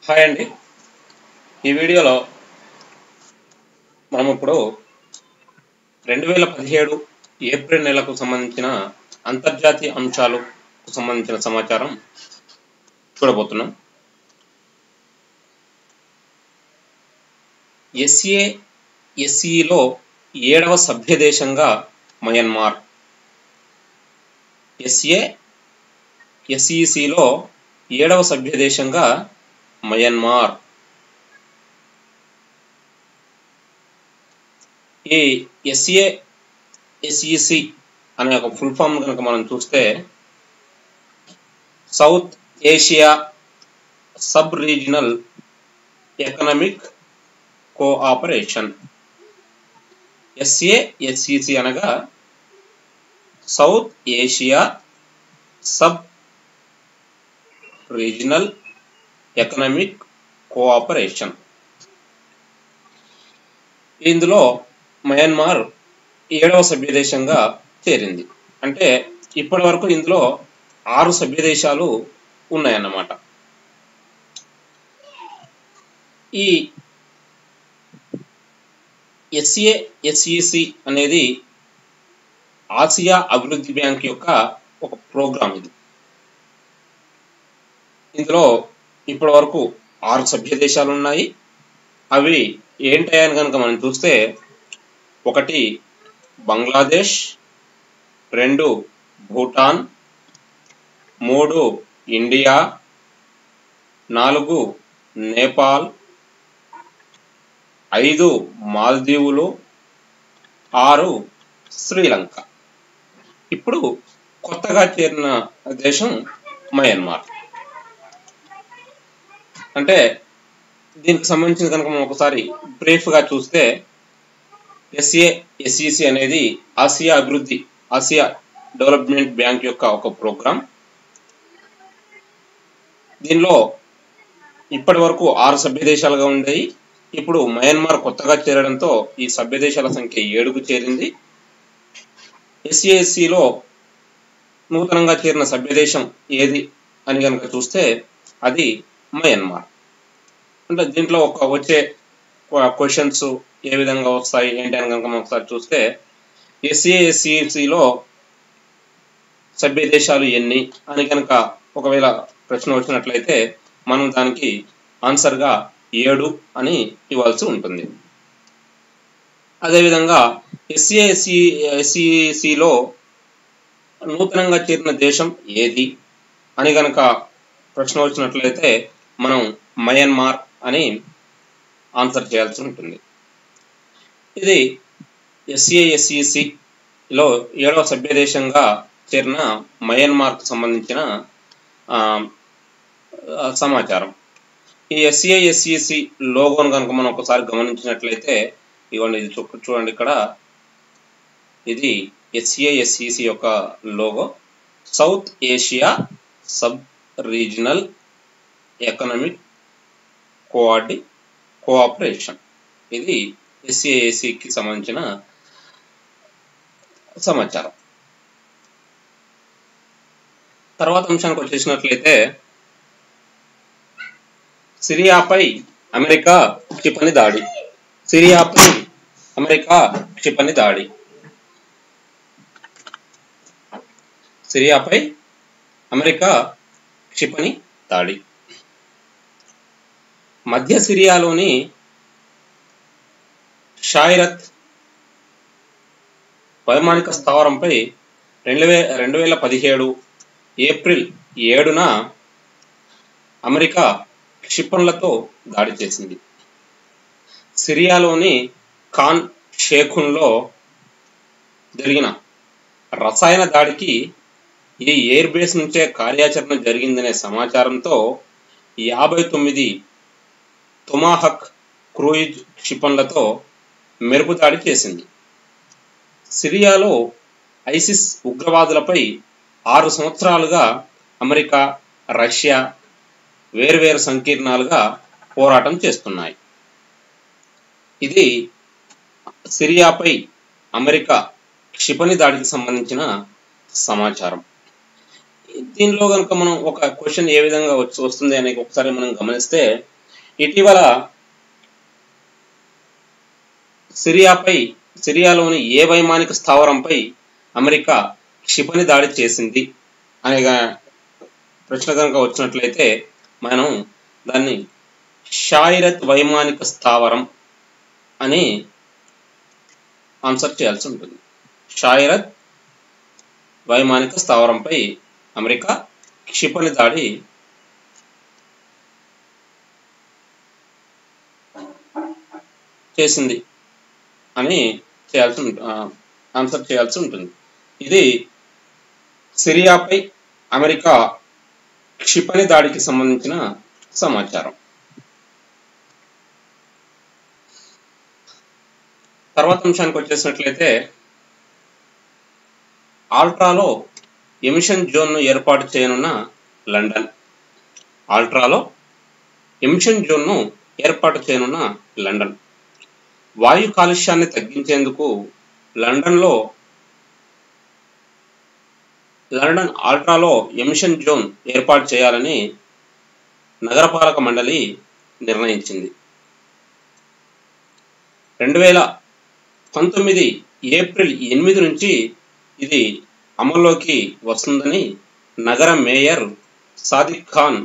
Hi అండి. ఈ వీడియోలో మనం ఇప్పుడు 2017 ఏప్రిల్ నెలకు సంబంధించిన అంతర్జాతీయ అంశాలకు సంబంధించిన సమాచారం చూడబోతున్నాం. SASEలో 7వ సభ్య దేశంగా మయన్మార్. SASEలో 7వ సభ్య దేశంగా మయన్మార్. ఈ SASEC అనే ఒక ఫుల్ ఫామ్ కనుక మనం చూస్తే south Asia sub regional economic cooperation. SASEC అనగా south Asia sub regional economic cooperation. ఇందులో మయన్మార్ 7వ సభ్య దేశంగా చేరింది. అంటే ఇప్పటి వరకు ఇందులో 6 సభ్య దేశాలు ఉన్నాయన్నమాట. ఈ SASEC అనేది ఆసియా అభివృద్ధి బ్యాంక్ యొక్క ఒక ప్రోగ్రాం. ఇది ఇందులో ఇప్పటి వరకు 6 సభ్య దేశాలు ఉన్నాయి. అవి ఏంటని కనుక మనం చూస్తే 1 బంగ్లాదేశ్, 2 భూటాన్, 3 ఇండియా, 4 నేపాల్, 5 మాల్దీవులు, 6 శ్రీలంక. ఇప్పుడు కొత్తగా చేరిన దేశం మయన్మార్. అంటే దీనికి సంబంధించిన కనుక మనం ఒకసారి బ్రీఫ్గా చూస్తే SASEC అనేది ఆసియా డెవలప్మెంట్ బ్యాంక్ యొక్క ఒక ప్రోగ్రాం. దీనిలో ఇప్పటి వరకు 6 సభ్య దేశాలుగా ఉండేవి. ఇప్పుడు మయన్మార్ కొత్తగా చేరడంతో ఈ సభ్య దేశాల సంఖ్య 7కు చేరింది. SASECలో నూతనంగా చేరిన సభ్య దేశం ఏది అని కనుక చూస్తే అది మయన్మార్. అంటే దీంట్లో వచ్చే క్వశ్చన్స్ ఏ విధంగా వస్తాయి ఏంటి అని కనుక మనం ఒకసారి చూస్తే SASECలో సభ్య దేశాలు ఎన్ని అని కనుక ఒకవేళ ప్రశ్న వచ్చినట్లయితే మనం దానికి ఆన్సర్గా 7 అని ఇవ్వాల్సి ఉంటుంది. అదేవిధంగా SASECలో నూతనంగా చేరిన దేశం ఏది అని కనుక ప్రశ్న వచ్చినట్లయితే మనం మయన్మార్ అని ఆన్సర్ చేయాల్సి ఉంటుంది. ఇది SASECలో 7వ సభ్య దేశంగా చేరిన మయన్మార్కు సంబంధించిన సమాచారం. ఈ SASEC లోగోను కనుక మనం ఒకసారి గమనించినట్లయితే ఇవ్వండి, ఇది చూడండి. ఇక్కడ ఇది SASEC యొక్క logo. South Asia sub regional economic cooperation. ఇది SASECకి సంబంధించిన సమాచారం. తర్వాత అంశానికి వచ్చేసినట్లయితే సిరియాపై అమెరికా క్షిపణి దాడి. సిరియాపై అమెరికా క్షిపణి దాడి. సిరియాపై అమెరికా క్షిపణి దాడి. మధ్య సిరియాలోని షాయిరత్ వైమానిక స్థావరంపై 2017 ఏప్రిల్ 7న అమెరికా క్షిపణులతో దాడి చేసింది. సిరియాలోని ఖాన్ షేఖున్లో జరిగిన రసాయన దాడికి ఈ ఎయిర్ బేస్ నుంచే కార్యాచరణ జరిగిందనే సమాచారంతో 59 తొమాహక్ క్రూయిజ్ క్షిపణులతో మెరుపు దాడి చేసింది. సిరియాలో ఐసిస్ ఉగ్రవాదులపై 6 సంవత్సరాలుగా అమెరికా, రష్యా వేర్వేరు సంకీర్ణాలుగా పోరాటం చేస్తున్నాయి. ఇది సిరియాపై అమెరికా క్షిపణి దాడికి సంబంధించిన సమాచారం. దీనిలో కనుక మనం ఒక క్వశ్చన్ ఏ విధంగా వస్తుంది అనేది ఒకసారి మనం గమనిస్తే ఇటీవల సిరియాలోని ఏ వైమానిక స్థావరంపై అమెరికా క్షిపణి దాడి చేసింది అనే ప్రశ్న కనుక వచ్చినట్లయితే మనం దాన్ని షాయిరత్ వైమానిక స్థావరం అని ఆన్సర్ చేయాల్సి ఉంటుంది. షాయిరత్ వైమానిక స్థావరంపై అమెరికా క్షిపణి దాడి చేసింది అని ఆన్సర్ చేయాల్సి ఉంటుంది. ఇది సిరియాపై అమెరికా క్షిపణి దాడికి సంబంధించిన సమాచారం. తర్వాత అంశానికి వచ్చేసినట్లయితే ఆల్ట్రాలో ఎమిషన్ జోన్ను ఏర్పాటు చేయనున్న లండన్. ఆల్ట్రాలో ఎమిషన్ జోన్ను ఏర్పాటు చేయనున్న లండన్. వాయు కాలుష్యాన్ని తగ్గించేందుకు లండన్ ఆల్ట్రాలో ఎమిషన్ జోన్ ఏర్పాటు చేయాలని నగరపాలక మండలి నిర్ణయించింది. 2019 ఏప్రిల్ 8 నుంచి ఇది అమల్లోకి వస్తుందని నగర మేయర్ సాదిక్ ఖాన్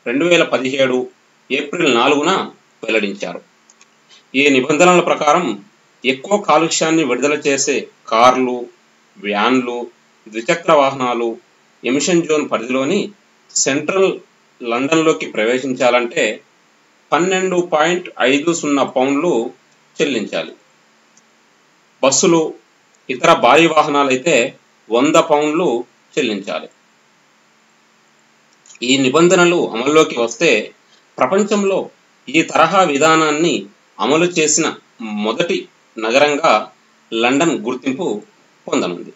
2017 ఏప్రిల్ 4న వెల్లడించారు. ఈ నిబంధనల ప్రకారం ఎక్కువ కాలుష్యాన్ని విడుదల చేసే కార్లు, వ్యాన్లు, ద్విచక్ర వాహనాలు ఎమిషన్ జోన్ పరిధిలోని సెంట్రల్ లండన్లోకి ప్రవేశించాలంటే 12.50 పౌండ్లు చెల్లించాలి. బస్సులు, ఇతర భారీ వాహనాలైతే 100 పౌండ్లు చెల్లించాలి. ఈ నిబంధనలు అమల్లోకి వస్తే ప్రపంచంలో ఈ తరహా విధానాన్ని అమలు చేసిన మొదటి నగరంగా లండన్ గుర్తింపు పొందనుంది.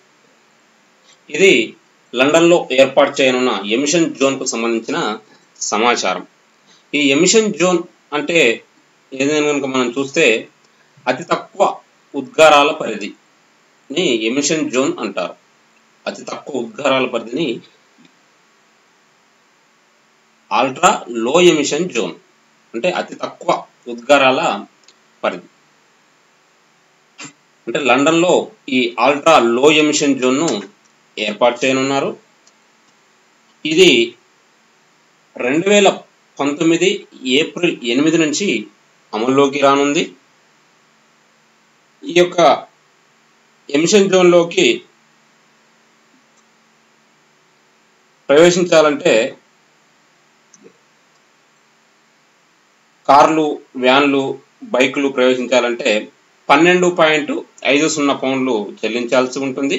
ఇది లండన్లో ఏర్పాటు చేయనున్న ఎమిషన్ జోన్కు సంబంధించిన సమాచారం. ఈ ఎమిషన్ జోన్ అంటే ఏదైనా కనుక మనం చూస్తే అతి తక్కువ ఉద్గారాల పరిధిని ఎమిషన్ జోన్ అంటారు. అతి తక్కువ ఉద్గారాల పరిధిని అల్ట్రా లో ఎమిషన్ జోన్ అంటే అతి తక్కువ ఉద్గారాల పరిధి. అంటే లండన్లో ఈ అల్ట్రా లో ఎమిషన్ జోన్ను ఏర్పాటు చేయనున్నారు. ఇది 2019 ఏప్రిల్ 8 నుంచి అమల్లోకి రానుంది. ఈ యొక్క ఎమిషన్ జోన్లోకి ప్రవేశించాలంటే కార్లు, వ్యాన్లు, బైకులు ప్రవేశించాలంటే 12.50 పౌండ్లు చెల్లించాల్సి ఉంటుంది.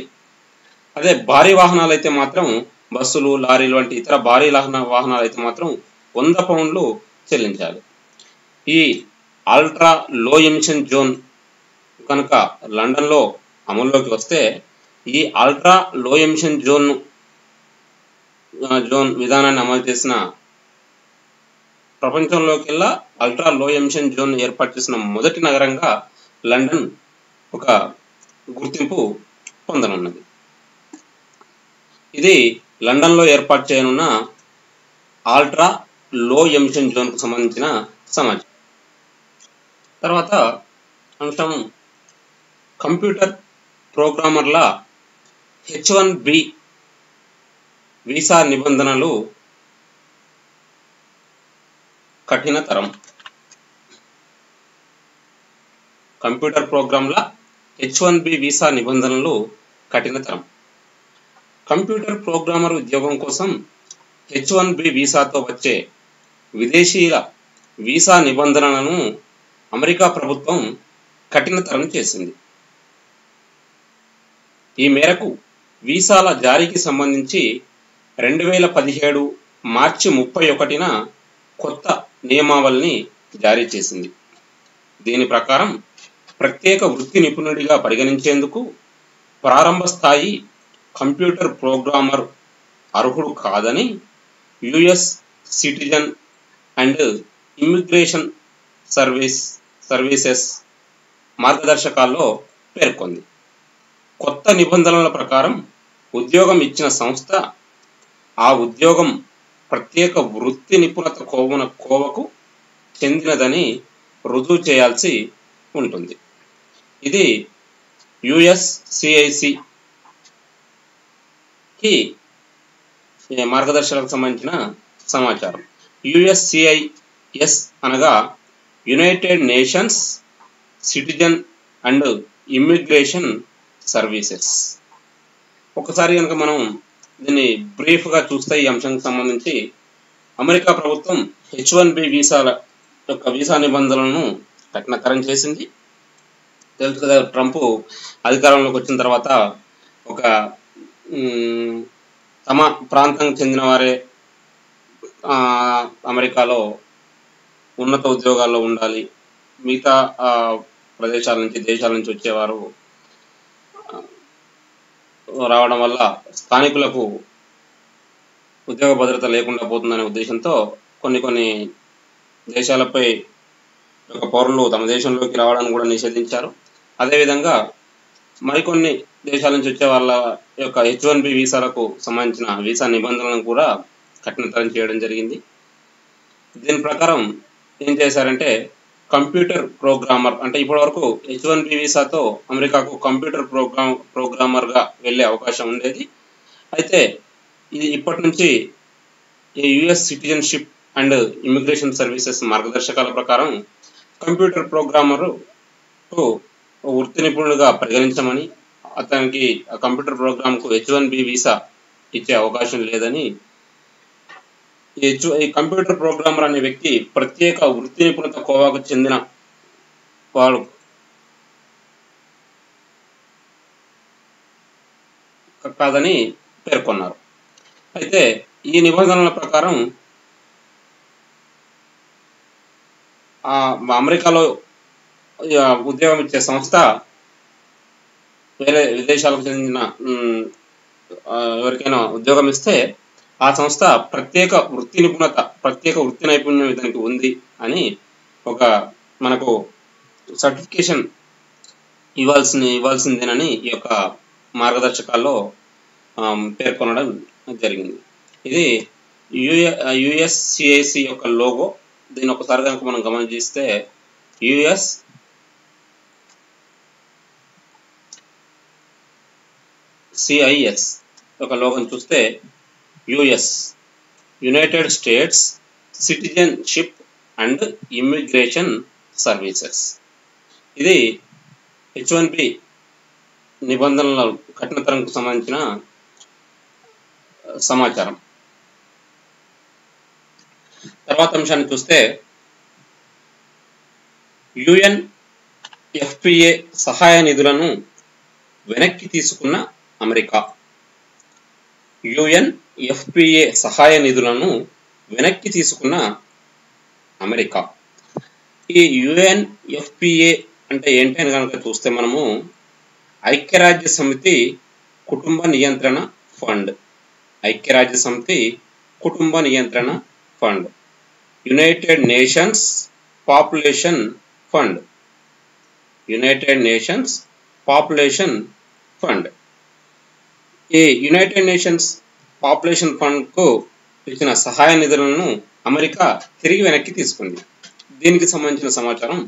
అదే భారీ వాహనాలు అయితే మాత్రం బస్సులు, లారీలు వంటి ఇతర భారీ వాహనాలు అయితే మాత్రం 100 పౌండ్లు చెల్లించాలి. ఈ అల్ట్రా లో ఎమిషన్ జోన్ కనుక లండన్లో అమల్లోకి వస్తే ఈ అల్ట్రా లో ఎమిషన్ జోన్ విధానాన్ని అమలు చేసిన ప్రపంచంలోకెల్లా అల్ట్రా లో ఎమిషన్ జోన్ ఏర్పాటు చేసిన మొదటి నగరంగా లండన్ ఒక గుర్తింపు పొందనున్నది. ఇది లండన్లో ఏర్పాటు చేయనున్న అల్ట్రా లో ఎమిషన్ జోన్కు సంబంధించిన సమాచారం. తర్వాత అంశం కంప్యూటర్ ప్రోగ్రామర్ల H1B వీసా నిబంధనలు కఠినతరం. కంప్యూటర్ ప్రోగ్రాంల H1B వీసా నిబంధనలు కఠినతరం. కంప్యూటర్ ప్రోగ్రామర్ ఉద్యోగం కోసం H1B వీసాతో వచ్చే విదేశీయుల వీసా నిబంధనలను అమెరికా ప్రభుత్వం కఠినతరం చేసింది. ఈ మేరకు వీసాల జారీకి సంబంధించి 2017 మార్చి 31న కొత్త నియమావళిని జారీ చేసింది. దీని ప్రకారం ప్రత్యేక వృత్తి నిపుణుడిగా పరిగణించేందుకు ప్రారంభ స్థాయి కంప్యూటర్ ప్రోగ్రామర్ అర్హుడు కాదని US citizen and immigration services మార్గదర్శకాల్లో పేర్కొంది. కొత్త నిబంధనల ప్రకారం ఉద్యోగం ఇచ్చిన సంస్థ ఆ ఉద్యోగం ప్రత్యేక వృత్తి నిపుణత కోవకు చెందినదని రుజువు చేయాల్సి ఉంటుంది. ఇది యుఎస్సిఐసికి మార్గదర్శకాలకు సంబంధించిన సమాచారం. యుఎస్సిఐఎస్ అనగా United nations citizen and immigration services. ఒకసారి కనుక మనం దీన్ని బ్రీఫ్గా చూస్తే ఈ అంశానికి సంబంధించి అమెరికా ప్రభుత్వం H1B వీసాల యొక్క వీసా నిబంధనలను కఠినతరం చేసింది. తెలుసు కదా, ట్రంప్ అధికారంలోకి వచ్చిన తర్వాత ఒక తమ ప్రాంతానికి చెందిన వారే అమెరికాలో ఉన్నత ఉద్యోగాల్లో ఉండాలి, మిగతా ప్రదేశాల నుంచి దేశాల నుంచి వచ్చేవారు రావడం వల్ల స్థానికులకు ఉద్యోగ భద్రత లేకుండా పోతుందనే ఉద్దేశంతో కొన్ని దేశాలపై పౌరులు తమ దేశంలోకి రావడానికి కూడా నిషేధించారు. అదేవిధంగా మరికొన్ని దేశాల నుంచి వచ్చే వాళ్ళ యొక్క H1B వీసాలకు సంబంధించిన వీసా నిబంధనలను కూడా కఠినతరం చేయడం జరిగింది. దీని ప్రకారం ఏం చేశారంటే కంప్యూటర్ ప్రోగ్రామర్, అంటే ఇప్పటి వరకు H1B వీసాతో అమెరికాకు కంప్యూటర్ ప్రోగ్రామర్గా వెళ్ళే అవకాశం ఉండేది. అయితే ఇది ఇప్పటి నుంచి US citizenship and immigration services మార్గదర్శకాల ప్రకారం కంప్యూటర్ ప్రోగ్రామరు వృత్తి నిపుణులుగా పరిగణించమని, అతనికి ఆ కంప్యూటర్ ప్రోగ్రామ్కు H1B వీసా ఇచ్చే అవకాశం లేదని, ఈ కంప్యూటర్ ప్రోగ్రామర్ అనే వ్యక్తి ప్రత్యేక వృత్తి నిపుణత కోవాకు చెందిన వాడు కాదని పేర్కొన్నారు. అయితే ఈ నిబంధనల ప్రకారం అమెరికాలో ఉద్యోగం ఇచ్చే సంస్థ వేరే విదేశాలకు చెందిన ఎవరికైనా ఉద్యోగం ఇస్తే ఆ సంస్థ ప్రత్యేక వృత్తి నైపుణ్యం ఇతనికి ఉంది అని ఒక మనకు సర్టిఫికేషన్ ఇవ్వాల్సిందేనని ఈ యొక్క మార్గదర్శకాల్లో పేర్కొనడం జరిగింది. ఇది యుఎస్సిఐసి యొక్క లోగో. దీని ఒకసారి కనుక మనం గమనిస్తే యుఎస్సిఐఎస్ యొక్క లోగోని చూస్తే US United states citizenship and immigration services. ఇది H1B నిబంధనల కఠినతరంకు సంబంధించిన సమాచారం. తర్వాత అంశాన్ని చూస్తే UNFPA సహాయ నిధులను వెనక్కి తీసుకున్న అమెరికా. UNFPA సహాయ నిధులను వెనక్కి తీసుకున్న అమెరికా. ఈ UNFPA అంటే ఏంటి అని కనుక చూస్తే మనము ఐక్యరాజ్య సమితి కుటుంబ నియంత్రణ ఫండ్, ఐక్యరాజ్య సమితి కుటుంబ నియంత్రణ fund, United nations population fund, United nations population fund. ఈ యునైటెడ్ నేషన్స్ పాపులేషన్ ఫండ్కు ఇచ్చిన సహాయ నిధులను అమెరికా తిరిగి వెనక్కి తీసుకుంది. దీనికి సంబంధించిన సమాచారం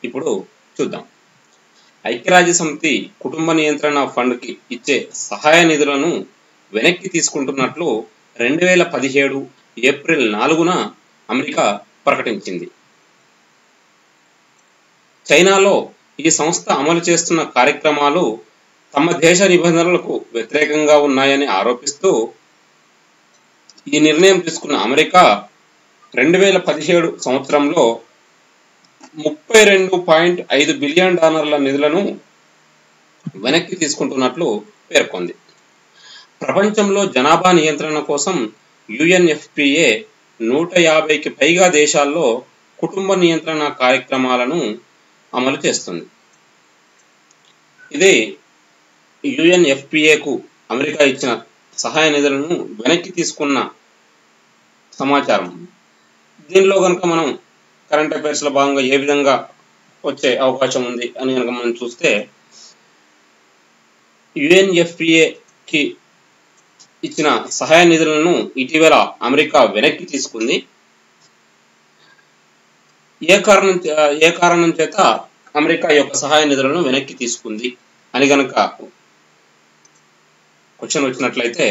ఇప్పుడు చూద్దాం. ఐక్యరాజ్య సమితి కుటుంబ నియంత్రణ ఫండ్కి ఇచ్చే సహాయ నిధులను వెనక్కి తీసుకుంటున్నట్లు 2017 ఏప్రిల్ 4న అమెరికా ప్రకటించింది. చైనాలో ఈ సంస్థ అమలు చేస్తున్న కార్యక్రమాలు తమ దేశ నిబంధనలకు వ్యతిరేకంగా ఉన్నాయని ఆరోపిస్తూ ఈ నిర్ణయం తీసుకున్న అమెరికా 2017 సంవత్సరంలో $32.5 బిలియన్ నిధులను వెనక్కి తీసుకుంటున్నట్లు పేర్కొంది. ప్రపంచంలో జనాభా నియంత్రణ కోసం UNFPA 150కి పైగా దేశాల్లో కుటుంబ నియంత్రణ కార్యక్రమాలను అమలు చేస్తుంది. ఇది UNFPAకు అమెరికా ఇచ్చిన సహాయ నిధులను వెనక్కి తీసుకున్న సమాచారం. దీనిలో కనుక మనం కరెంట్ అఫైర్స్లో భాగంగా ఏ విధంగా వచ్చే అవకాశం ఉంది అని కనుక మనం చూస్తే UNFPAకి ఇచ్చిన సహాయ నిధులను ఇటీవల అమెరికా వెనక్కి తీసుకుంది. ఏ కారణం చేత అమెరికా యొక్క సహాయ నిధులను వెనక్కి తీసుకుంది అని గనక క్వశ్చన్ వచ్చినట్లయితే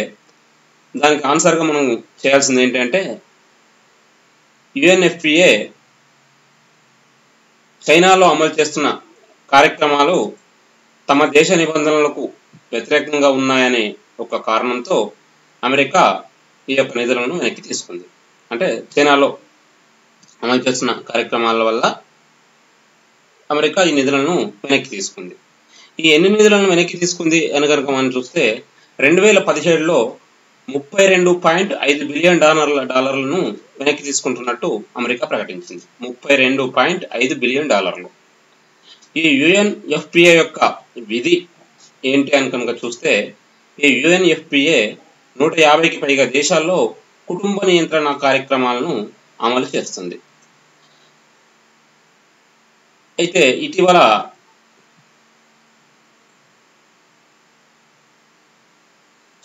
దానికి ఆన్సర్గా మనం చేయాల్సింది ఏంటంటే యుఎన్ఎఫ్పిఏ చైనాలో అమలు చేస్తున్న కార్యక్రమాలు తమ దేశ నిబంధనలకు వ్యతిరేకంగా ఉన్నాయనే ఒక కారణంతో అమెరికా ఈ యొక్క నిధులను వెనక్కి తీసుకుంది. అంటే చైనాలో అమలు చేస్తున్న కార్యక్రమాల వల్ల అమెరికా ఈ నిధులను వెనక్కి తీసుకుంది. ఈ ఎన్ని నిధులను వెనక్కి తీసుకుంది అని కనుక మనం చూస్తే 2017లో $32.5 బిలియన్ వెనక్కి తీసుకుంటున్నట్టు అమెరికా ప్రకటించింది. $32.5 బిలియన్. ఈ యుఎన్ఎఫ్పిఏ యొక్క విధి ఏంటి అని కనుక చూస్తే ఈ యుఎన్ఎఫ్పిఏ 150కి పైగా దేశాల్లో కుటుంబ నియంత్రణ కార్యక్రమాలను అమలు చేస్తుంది. అయితే ఇటీవల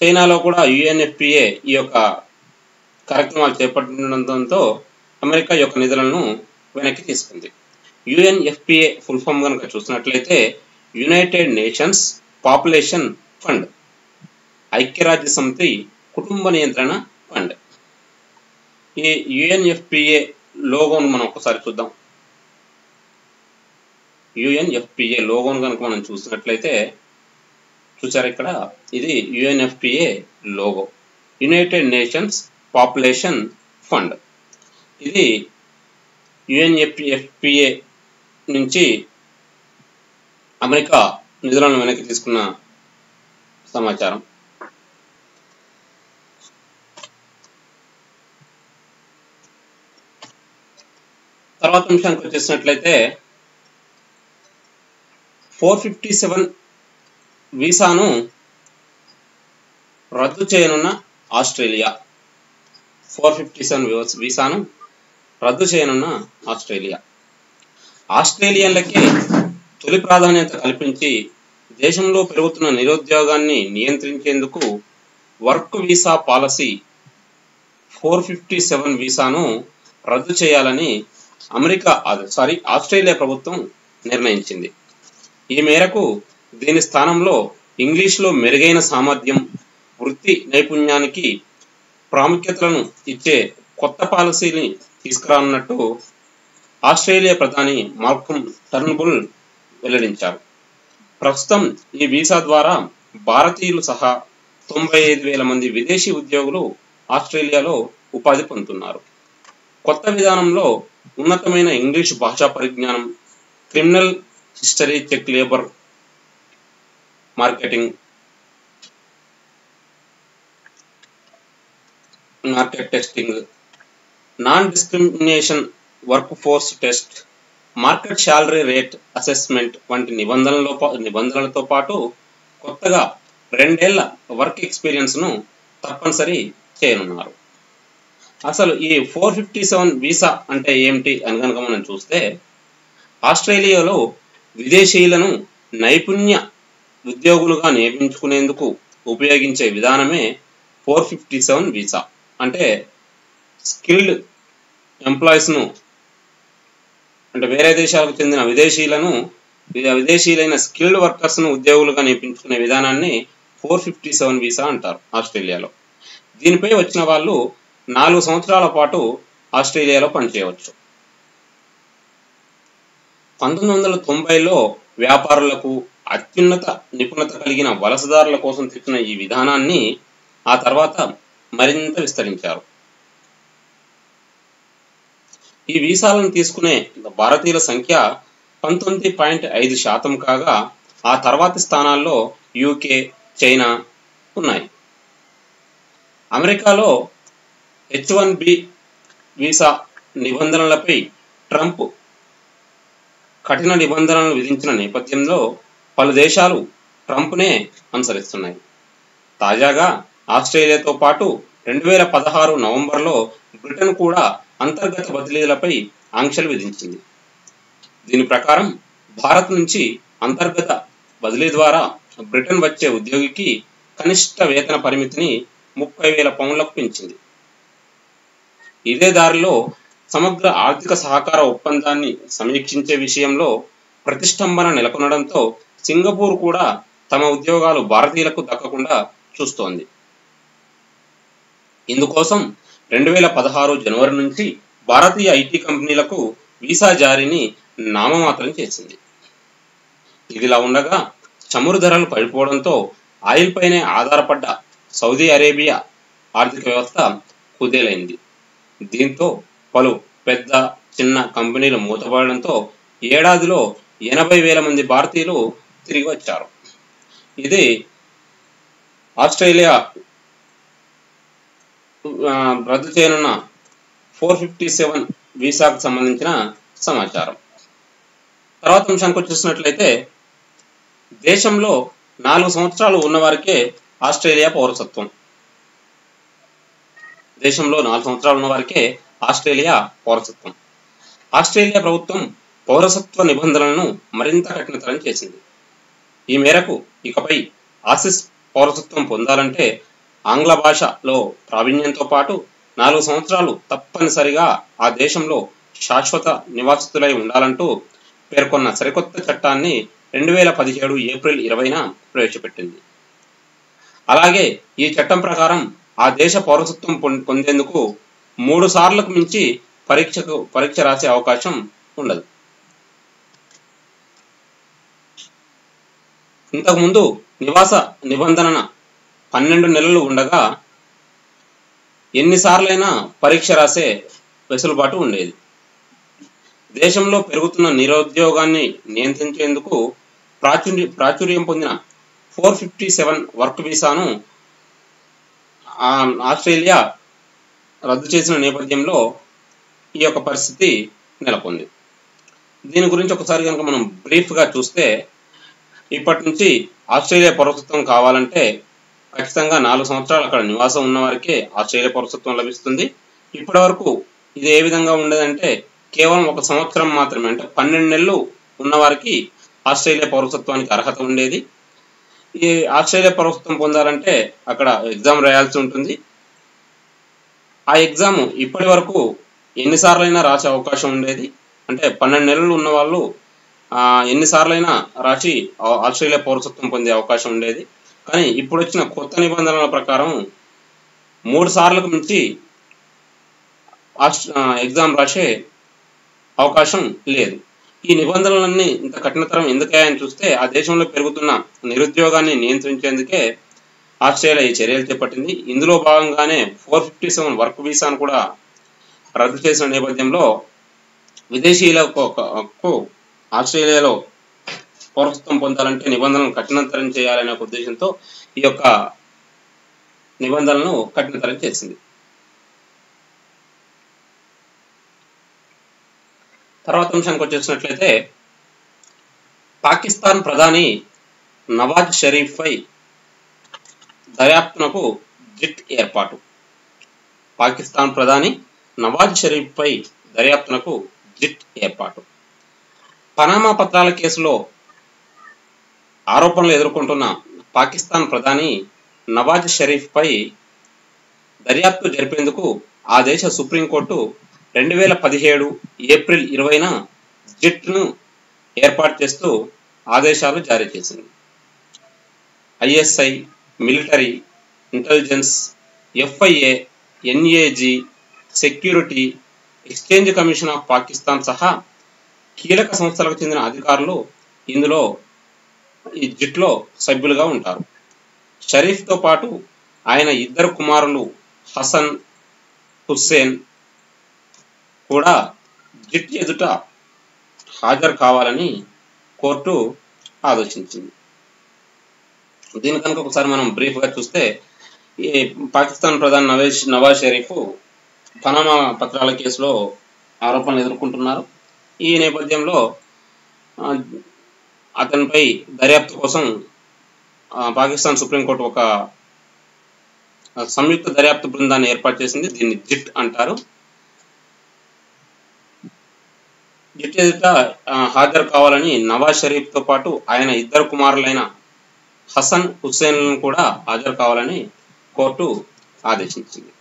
చైనాలో కూడా యుఎన్ఎఫ్పిఏ ఈ యొక్క కార్యక్రమాలు చేపట్టడంతో అమెరికా యొక్క నిధులను వెనక్కి తీసుకుంది. యుఎన్ఎఫ్పిఏ ఫుల్ ఫామ్ కనుక చూసినట్లయితే యునైటెడ్ నేషన్స్ పాపులేషన్ ఫండ్, ఐక్యరాజ్య సమితి కుటుంబ నియంత్రణ ఫండ్. ఈ యుఎన్ఎఫ్పిఏ లోగోను మనం ఒకసారి చూద్దాం. యుఎన్ఎఫ్పిఏ లోగోను కనుక మనం చూసినట్లయితే చూసారు ఇక్కడ, ఇది UNFPA logo, United nations population fund. ఇది యుఎన్ఎఫ్పిఏ నుంచి అమెరికా నిధులను వెనక్కి తీసుకున్న సమాచారం. తర్వాత అంశానికి వచ్చేసినట్లయితే 457 వీసాను రద్దు చేయనున్న ఆస్ట్రేలియా. 457 వీసాను రద్దు చేయనున్న ఆస్ట్రేలియా. ఆస్ట్రేలియన్లకే తొలి ప్రాధాన్యత కల్పించి దేశంలో పెరుగుతున్న నిరుద్యోగాన్ని నియంత్రించేందుకు వర్క్ వీసా పాలసీ 457 వీసాను రద్దు చేయాలని ఆస్ట్రేలియా ప్రభుత్వం నిర్ణయించింది. ఈ మేరకు దీని స్థానంలో ఇంగ్లీష్లో మెరుగైన సామర్థ్యం, వృత్తి నైపుణ్యానికి ప్రాముఖ్యతలను ఇచ్చే కొత్త పాలసీని తీసుకురానున్నట్టు ఆస్ట్రేలియా ప్రధాని మాల్కమ్ టర్న్బుల్ వెల్లడించారు. ప్రస్తుతం ఈ వీసా ద్వారా భారతీయులు సహా 95,000 మంది విదేశీ ఉద్యోగులు ఆస్ట్రేలియాలో ఉపాధి పొందుతున్నారు. కొత్త విధానంలో ఉన్నతమైన ఇంగ్లీష్ భాషా పరిజ్ఞానం, criminal history check, labour market testing, non discrimination work force test, market salary rate assessment వంటి నిబంధనలతో పాటు కొత్తగా 2 ఏళ్ల వర్క్ ఎక్స్పీరియన్స్ను తప్పనిసరి చేయనున్నారు. అసలు ఈ 457 వీసా అంటే ఏమిటి అని కనుక మనం చూస్తే ఆస్ట్రేలియాలో విదేశీయులను నైపుణ్య ఉద్యోగులుగా నియమించుకునేందుకు ఉపయోగించే విధానమే 457 వీసా. అంటే స్కిల్డ్ ఎంప్లాయీస్ను, అంటే వేరే దేశాలకు చెందిన విదేశీయులైన స్కిల్డ్ వర్కర్స్ను ఉద్యోగులుగా నియమించుకునే విధానాన్ని 457 వీసా అంటారు ఆస్ట్రేలియాలో. దీనిపై వచ్చిన వాళ్ళు 4 సంవత్సరాల పాటు ఆస్ట్రేలియాలో పనిచేయవచ్చు. 1990లో వ్యాపారులకు, అత్యున్నత నిపుణత కలిగిన వలసదారుల కోసం తెచ్చిన ఈ విధానాన్ని ఆ తర్వాత మరింత విస్తరించారు. ఈ వీసాలను తీసుకునే భారతీయుల సంఖ్య 19.5% కాగా ఆ తర్వాతి స్థానాల్లో యూకే, చైనా ఉన్నాయి. అమెరికాలో H1B వీసా నిబంధనలపై ట్రంప్ కఠిన నిబంధనలను విధించిన నేపథ్యంలో పలు దేశాలు ట్రంప్నే అనుసరిస్తున్నాయి. తాజాగా ఆస్ట్రేలియాతో పాటు 2016 నవంబర్లో బ్రిటన్ కూడా అంతర్గత బదిలీలపై ఆంక్షలు విధించింది. దీని ప్రకారం భారత్ నుంచి అంతర్గత బదిలీ ద్వారా బ్రిటన్ వచ్చే ఉద్యోగికి కనిష్ట వేతన పరిమితిని 30,000 పౌండ్లకు పెంచింది. ఇదే దారిలో సమగ్ర ఆర్థిక సహకార ఒప్పందాన్ని సమీక్షించే విషయంలో ప్రతిష్టంభన నెలకొనడంతో సింగపూర్ కూడా తమ ఉద్యోగాలు భారతీయులకు దక్కకుండా చూస్తోంది. ఇందుకోసం 2016 జనవరి నుంచి భారతీయ ఐటీ కంపెనీలకు వీసా జారీని నామమాత్రం చేసింది. ఇదిలా ఉండగా చమురు ధరలు పడిపోవడంతో ఆయిల్ పైనే ఆధారపడ్డ సౌదీ అరేబియా ఆర్థిక వ్యవస్థ కుదేలైంది. దీంతో పలు పెద్ద చిన్న కంపెనీలు మూతపడడంతో ఏడాదిలో 80,000 మంది భారతీయులు తిరిగి వచ్చారు. ఇది ఆస్ట్రేలియా రద్దు చేయనున్న 457 వీసాకు సంబంధించిన సమాచారం. తర్వాత అంశానికి వచ్చేసినట్లయితే దేశంలో 4 సంవత్సరాలు ఉన్నవారికే ఆస్ట్రేలియా పౌరసత్వం. దేశంలో 4 సంవత్సరాలు ఉన్నవారికే ఆస్ట్రేలియా పౌరసత్వం. ఆస్ట్రేలియా ప్రభుత్వం పౌరసత్వ నిబంధనలను మరింత కఠినతరం చేసింది. ఈ మేరకు ఇకపై ఆసిస్ పౌరసత్వం పొందాలంటే ఆంగ్ల భాషలో ప్రావీణ్యంతో పాటు 4 సంవత్సరాలు తప్పనిసరిగా ఆ దేశంలో శాశ్వత నివాసితులై ఉండాలంటూ పేర్కొన్న సరికొత్త చట్టాన్ని 2017 ఏప్రిల్ 20న ప్రవేశపెట్టింది. అలాగే ఈ చట్టం ప్రకారం ఆ దేశ పౌరసత్వం పొందేందుకు 3 సార్లకు మించి పరీక్ష రాసే అవకాశం ఉండదు. ఇంతకుముందు నివాస నిబంధన 12 నెలలు ఉండగా ఎన్నిసార్లైనా పరీక్ష రాసే వెసులుబాటు ఉండేది. దేశంలో పెరుగుతున్న నిరుద్యోగాన్ని నియంత్రించేందుకు ప్రాచుర్యం పొందిన 457 వర్క్ వీసాను ఆస్ట్రేలియా రద్దు చేసిన నేపథ్యంలో ఈ యొక్క పరిస్థితి నెలకొంది. దీని గురించి ఒకసారి కనుక మనం బ్రీఫ్గా చూస్తే, ఇప్పటి నుంచి ఆస్ట్రేలియా పౌరసత్వం కావాలంటే ఖచ్చితంగా 4 సంవత్సరాలు అక్కడ నివాసం ఉన్న వారికే ఆస్ట్రేలియా పౌరసత్వం లభిస్తుంది. ఇప్పటి వరకు ఇది ఏ విధంగా ఉండేదంటే కేవలం 1 సంవత్సరం మాత్రమే, అంటే 12 నెలలు ఉన్నవారికి ఆస్ట్రేలియా పౌరసత్వానికి అర్హత ఉండేది. ఈ ఆస్ట్రేలియా పౌరసత్వం పొందాలంటే అక్కడ ఎగ్జామ్ రాయాల్సి ఉంటుంది. ఆ ఎగ్జామ్ ఇప్పటి వరకు ఎన్నిసార్లైనా రాసే అవకాశం ఉండేది. అంటే 12 నెలలు ఉన్న వాళ్ళు ఎన్నిసార్లైనా రాసి ఆస్ట్రేలియా పౌరసత్వం పొందే అవకాశం ఉండేది. కానీ ఇప్పుడు వచ్చిన కొత్త నిబంధనల ప్రకారం 3 సార్లకు మించి ఎగ్జామ్ రాసే అవకాశం లేదు. ఈ నిబంధనలన్నీ ఇంత కఠినతరం ఎందుకయ్యాయని చూస్తే ఆ దేశంలో పెరుగుతున్న నిరుద్యోగాన్ని నియంత్రించేందుకే ఆస్ట్రేలియా ఈ చర్యలు చేపట్టింది. ఇందులో భాగంగానే 457 వర్క్ వీసాను కూడా రద్దు చేసిన నేపథ్యంలో విదేశీయులకు ఆస్ట్రేలియాలో పౌరసత్వం పొందాలంటే నిబంధనలను కఠినతరం చేయాలనే ఒక ఉద్దేశంతో ఈ యొక్క నిబంధనలను కఠినతరం చేసింది. తర్వాత అంశానికి వచ్చేసినట్లయితే పాకిస్తాన్ ప్రధాని నవాజ్ షరీఫ్ పై దర్యాప్తునకు జిట్ ఏర్పాటు. పాకిస్తాన్ ప్రధాని నవాజ్ షరీఫ్ పై దర్యాప్తునకు జిట్ ఏర్పాటు. పనామా పత్రాల కేసులో ఆరోపణలు ఎదుర్కొంటున్న పాకిస్తాన్ ప్రధాని నవాజ్ షరీఫ్ పై దర్యాప్తు జరిపేందుకు ఆ దేశ సుప్రీంకోర్టు 2017 ఏప్రిల్ 20న జిట్ను ఏర్పాటు చేస్తూ ఆదేశాలు జారీ చేసింది. ISI, military intelligence, FIA, NAG, security, exchange commission of Pakistan సహా కీలక సంస్థలకు చెందిన అధికారులు ఇందులో ఈ జిట్లో సభ్యులుగా ఉంటారు. షరీఫ్తో పాటు ఆయన 2 కుమారులు హసన్, హుస్సేన్ కూడా జిట్ ఎదుట హాజరు కావాలని కోర్టు ఆదేశించింది. దీని కనుక ఒకసారి మనం బ్రీఫ్గా చూస్తే, ఈ పాకిస్తాన్ ప్రధాని నవాజ్ షరీఫ్ పనామా పత్రాల కేసులో ఆరోపణలు ఎదుర్కొంటున్నారు. ఈ నేపథ్యంలో అతనిపై దర్యాప్తు కోసం పాకిస్తాన్ సుప్రీంకోర్టు ఒక సంయుక్త దర్యాప్తు బృందాన్ని ఏర్పాటు చేసింది. దీన్ని జిట్ అంటారు. జిట్ ఎదుట హాజరు కావాలని నవాజ్ షరీఫ్తో పాటు ఆయన 2 కుమారులైన హసన్, హుస్సేన్లను కూడా హాజరు కావాలని కోర్టు ఆదేశించింది.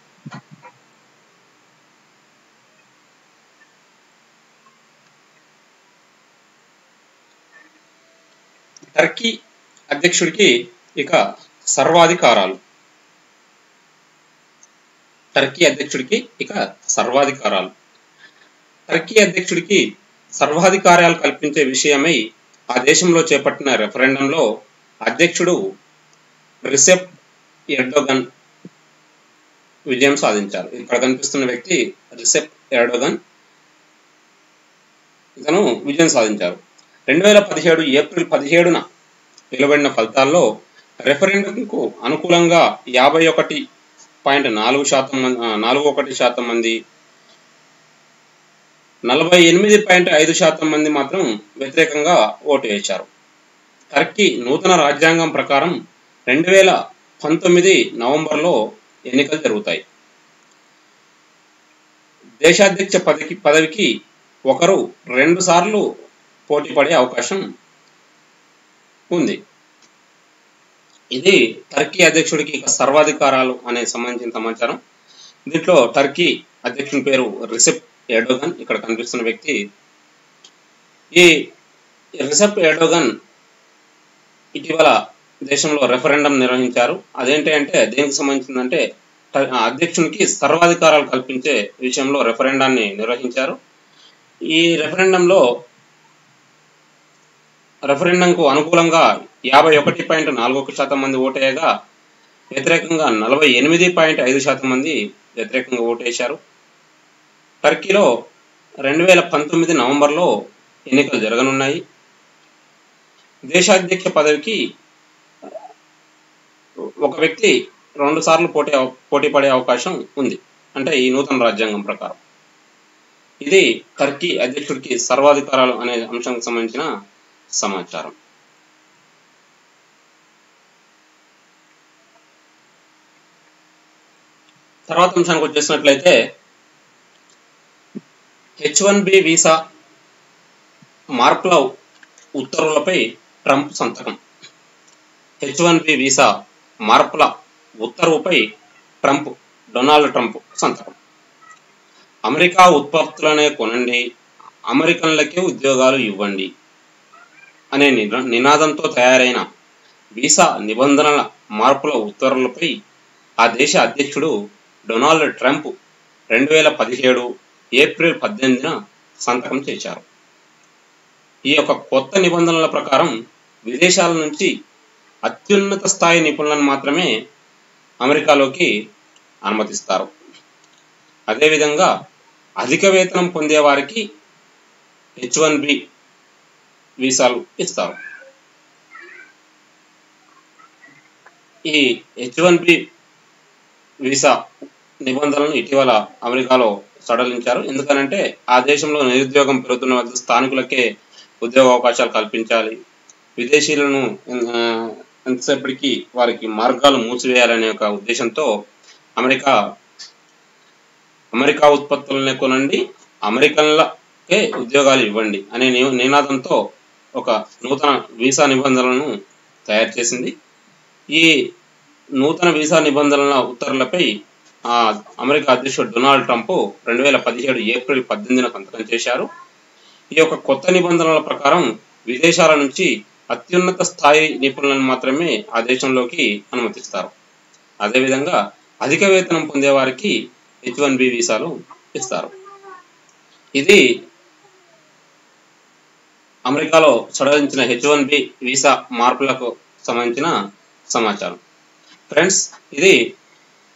టర్కీ అధ్యక్షుడికి ఇక సర్వాధికారాలు. టర్కీ అధ్యక్షుడికి ఇక సర్వాధికారాలు. టర్కీ అధ్యక్షుడికి సర్వాధికారాలు కల్పించే విషయమై ఆ దేశంలో చేపట్టిన రెఫరెండంలో అధ్యక్షుడు రిసెప్ ఎర్డోగన్ విజయం సాధించారు. ఇక్కడ కనిపిస్తున్న వ్యక్తి రిసెప్ ఎర్డోగన్, ఇతను విజయం సాధించారు. 2017 ఏప్రిల్ 17న వెలువడిన ఫలితాల్లో రెఫరెండంకు అనుకూలంగా 51.41% మంది, 48.5% మంది మాత్రం వ్యతిరేకంగా ఓటు వేశారు. టర్కీ నూతన రాజ్యాంగం ప్రకారం 2019 నవంబర్లో ఎన్నికలు జరుగుతాయి. దేశాధ్యక్ష పదవికి ఒకరు 2 సార్లు పోటీ పడే అవకాశం ఉంది. ఇది టర్కీ అధ్యక్షుడికి సర్వాధికారాలు అనే సంబంధించిన సమాచారం. దీంట్లో టర్కీ అధ్యక్షుని పేరు రిసెప్ ఎర్డోగన్, ఇక్కడ కనిపిస్తున్న వ్యక్తి. ఈ రిసెప్ ఎర్డోగన్ ఇటీవల దేశంలో రెఫరెండం నిర్వహించారు. అదేంటి అంటే దేనికి సంబంధించిందంటే అధ్యక్షునికి సర్వాధికారాలు కల్పించే విషయంలో రెఫరెండాన్ని నిర్వహించారు. ఈ రెఫరెండంకు అనుకూలంగా 51.41% మంది ఓటేయగా వ్యతిరేకంగా 48.5% మంది వ్యతిరేకంగా ఓటేశారు. టర్కీలో 2019 నవంబర్లో ఎన్నికలు జరగనున్నాయి. దేశాధ్యక్ష పదవికి ఒక వ్యక్తి 2 సార్లు పోటీ పడే అవకాశం ఉంది, అంటే ఈ నూతన రాజ్యాంగం ప్రకారం. ఇది టర్కీ అధ్యక్షుడికి సర్వాధికారాలు అనే అంశానికి సంబంధించిన సమాచారం. తర్వాత అంశానికి వచ్చేసినట్లయితే H1B వీసా మార్పుల ఉత్తర్వులపై ట్రంప్ సంతకం. H1B వీసా మార్పుల ఉత్తర్వుపై డొనాల్డ్ ట్రంప్ సంతకం. అమెరికా ఉత్పత్తులనే కొనండి, అమెరికన్లకే ఉద్యోగాలు ఇవ్వండి అనే నినాదంతో తయారైన వీసా నిబంధనల మార్పుల ఉత్తర్వులపై ఆ దేశ అధ్యక్షుడు డొనాల్డ్ ట్రంప్ 2017 ఏప్రిల్ 18న సంతకం చేశారు. ఈ యొక్క కొత్త నిబంధనల ప్రకారం విదేశాల నుంచి అత్యున్నత స్థాయి నిపుణులను మాత్రమే అమెరికాలోకి అనుమతిస్తారు. అదేవిధంగా అధిక వేతనం పొందే వారికి H1B వీసాలు ఇస్తారు. ఈ H1B వీసా నిబంధనలను ఇటీవల అమెరికాలో సడలించారు. ఎందుకనంటే ఆ దేశంలో నిరుద్యోగం పెరుగుతున్న వద్ద స్థానికులకే ఉద్యోగ అవకాశాలు కల్పించాలి, విదేశీయులను ఎంతసేపటికి వారికి మార్గాలు మూసివేయాలనే ఒక ఉద్దేశంతో అమెరికా ఉత్పత్తులనే కొనండి, అమెరికన్లకే ఉద్యోగాలు ఇవ్వండి అనే నినాదంతో ఒక నూతన వీసా నిబంధనలను తయారు చేసింది. ఈ నూతన వీసా నిబంధనల ఉత్తర్వులపై అమెరికా అధ్యక్షుడు డొనాల్డ్ ట్రంప్ 2017 ఏప్రిల్ 18న సంతకం చేశారు. ఈ యొక్క కొత్త నిబంధనల ప్రకారం విదేశాల నుంచి అత్యున్నత స్థాయి నిపుణులను మాత్రమే ఆ దేశంలోకి అనుమతిస్తారు. అదేవిధంగా అధిక వేతనం పొందే వారికి H1B వీసాలు ఇస్తారు. ఇది అమెరికాలో సడలించిన H1B వీసా మార్పులకు సంబంధించిన సమాచారం. ఫ్రెండ్స్, ఇది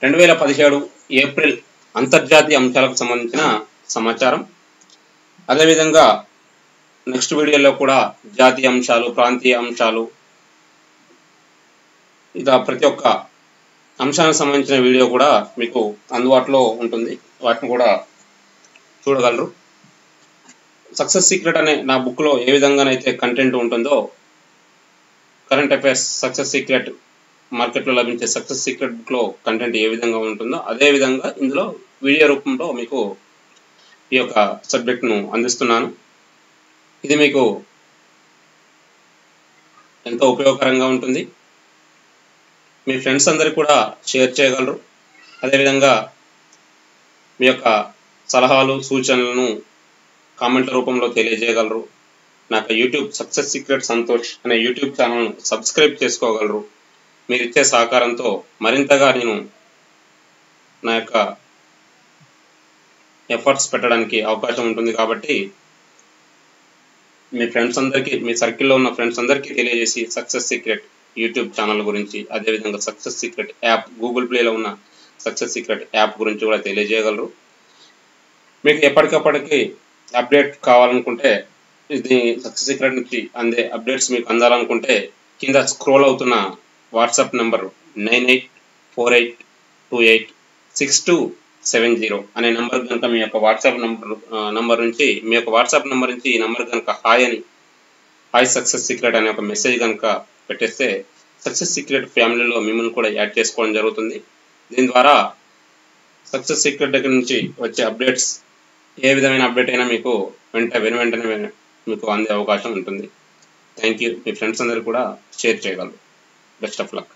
2017 ఏప్రిల్ అంతర్జాతీయ అంశాలకు సంబంధించిన సమాచారం. అదేవిధంగా నెక్స్ట్ వీడియోలో కూడా జాతీయ అంశాలు, ప్రాంతీయ అంశాలు, ఇలా ప్రతి ఒక్క అంశానికి సంబంధించిన వీడియో కూడా మీకు అందుబాటులో ఉంటుంది. వాటిని కూడా చూడగలరు. సక్సెస్ సీక్రెట్ అనే నా బుక్లో ఏ విధంగానైతే కంటెంట్ ఉంటుందో, కరెంట్ అఫైర్స్ సక్సెస్ సీక్రెట్, మార్కెట్లో లభించే సక్సెస్ సీక్రెట్ బుక్లో కంటెంట్ ఏ విధంగా ఉంటుందో అదే విధంగా ఇందులో వీడియో రూపంలో మీకు ఈ యొక్క సబ్జెక్ట్ను అందిస్తున్నాను. ఇది మీకు ఎంతో ఉపయోగకరంగా ఉంటుంది. మీ ఫ్రెండ్స్ అందరికీ కూడా షేర్ చేయగలరు. అదేవిధంగా మీ యొక్క సలహాలు, సూచనలను కామెంట్ల రూపంలో తెలియజేయగలరు. నా యొక్క యూట్యూబ్ సక్సెస్ సీక్రెట్ సంతోష్ అనే యూట్యూబ్ ఛానల్ను సబ్స్క్రైబ్ చేసుకోగలరు. మీరు ఇచ్చే సహకారంతో మరింతగా నేను నా యొక్క ఎఫర్ట్స్ పెట్టడానికి అవకాశం ఉంటుంది. కాబట్టి మీ ఫ్రెండ్స్ అందరికీ, మీ సర్కిల్లో ఉన్న ఫ్రెండ్స్ అందరికీ తెలియజేసి సక్సెస్ సీక్రెట్ యూట్యూబ్ ఛానల్ గురించి, అదేవిధంగా సక్సెస్ సీక్రెట్ యాప్, గూగుల్ ప్లేలో ఉన్న సక్సెస్ సీక్రెట్ యాప్ గురించి కూడా తెలియజేయగలరు. మీకు ఎప్పటికప్పటికి అప్డేట్ కావాలనుకుంటే, ఇది సక్సెస్ సీక్రెట్ నుంచి అందే అప్డేట్స్ మీకు అందాలనుకుంటే కింద స్క్రోల్ అవుతున్న వాట్సాప్ నెంబర్ 9848286270 అనే నెంబర్ కనుక మీ యొక్క వాట్సాప్ నంబర్ నుంచి ఈ నెంబర్ కనుక హాయ్ సక్సెస్ సీక్రెట్ అనే ఒక మెసేజ్ కనుక పెట్టేస్తే సక్సెస్ సీక్రెట్ ఫ్యామిలీలో మిమ్మల్ని కూడా యాడ్ చేసుకోవడం జరుగుతుంది. దీని ద్వారా సక్సెస్ సీక్రెట్ దగ్గర నుంచి వచ్చే అప్డేట్స్, ఏ విధమైన అప్డేట్ అయినా మీకు వెంటనే మీకు అందే అవకాశం ఉంటుంది. Thank you. మీ ఫ్రెండ్స్ అందరూ కూడా షేర్ చేయగలరు. Best of luck.